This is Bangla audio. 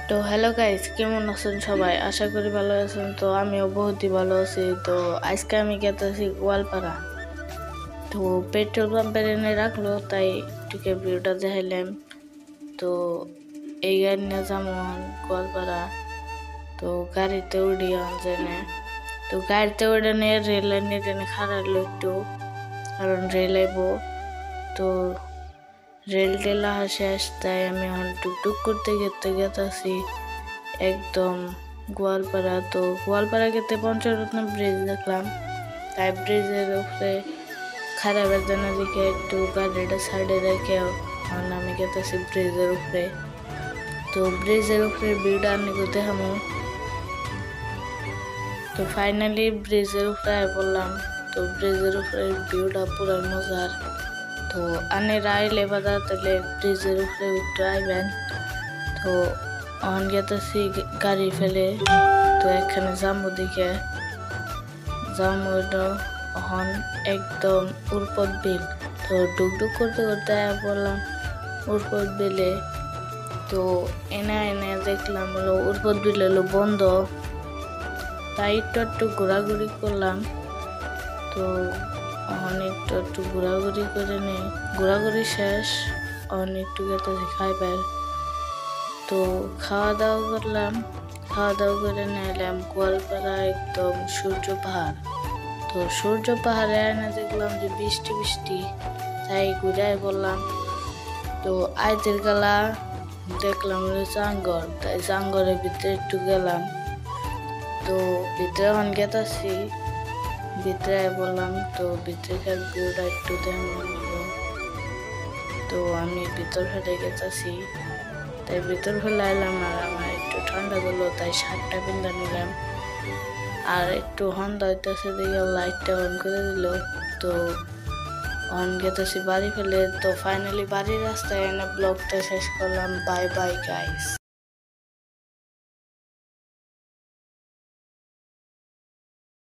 তো হ্যালো গাইস, কেমন আছেন সবাই? আশা করি ভালো আছেন। তো আমিও বহুতই ভালো আছি। তো আজকে আমি গেতেছি গোয়ালপাড়া। তো পেট্রোল পাম্পের এনে রাখলো, তাই একটু ভিউটা দেখাইলাম। তো এই গাড়ি নিয়ে যাবো গোয়ালপাড়া। তো গাড়িতে উঠি জেনে, তো গাড়িতে উঠে নিয়ে রেল লাইনে টেনে খারাপলো একটু, কারণ রেল আইবো। তো রেল টেল শেষ, তাই আমি এখন টুকটুক করতে গেতেছি একদম গোয়ালপাড়া। তো গোয়ালপাড়া গেতে পঞ্চরত্ন ব্রিজ দেখলাম, তাই ব্রিজের উপরে খারাপের জন্য দিকে একটু গাড়িটা সাইডে রেখে আমি গেতেছি ব্রিজের উপরে। তো ব্রিজের উপরে ভিউটা আমি দেখামো। তো ফাইনালি ব্রিজের উপরে বললাম। তো ব্রিজের উপরে ভিউটা পুরো মজার। তো আনেরা আইলে বাদা তাহলে ব্রিজের উপরে একটু আইবেন। তো অন গেতেছি গাড়ি ফেলে। তো এখানে যাবো দিকে যাবো এখন একদম উরপদ বিল। তো ডুকডুক করতে করতে বললাম উরপদ বিলে। তো এনে দেখলাম হলো উরপদ বিল হলো বন্ধ, তাই একটু ঘোরাঘুরি করলাম। তো একটু ঘোরাঘুরি করে নেই, ঘোরাঘুরি শেষ। একটু গেতেছি খাইবার। তো খাওয়া দাওয়া করলাম, খাওয়া দাওয়া করে নিলাম গোয়ালপাড়া একদম সূর্য পাহাড়। তো সূর্য পাহাড়ে এনে দেখলাম যে বৃষ্টি, তাই ঘুরে বললাম। তো আইতের গেলা দেখলাম চাঙ্গর, তাই চাঙ্গরের ভিতরে একটু গেলাম। তো ভিতরে এখন গেতাছি, ভিতরে বললাম। তো ভিতরে ভিউটা একটু দেখলাম। তো আমি ভিতর ফেলে গেতাছি, তাই ভিতর ফেলে এলাম। আর আমার একটু ঠান্ডা দিল, তাই শার্টটা পিন্ধা নিলাম। আর একটু হন্ডা হইতেছে দেখে লাইটটা অন করে দিল। তো অন গেতেছি বাড়ি ফেলে। তো ফাইনালি বাড়ির রাস্তায় এনে ব্লগটা শেষ করলাম। Bye bye guys.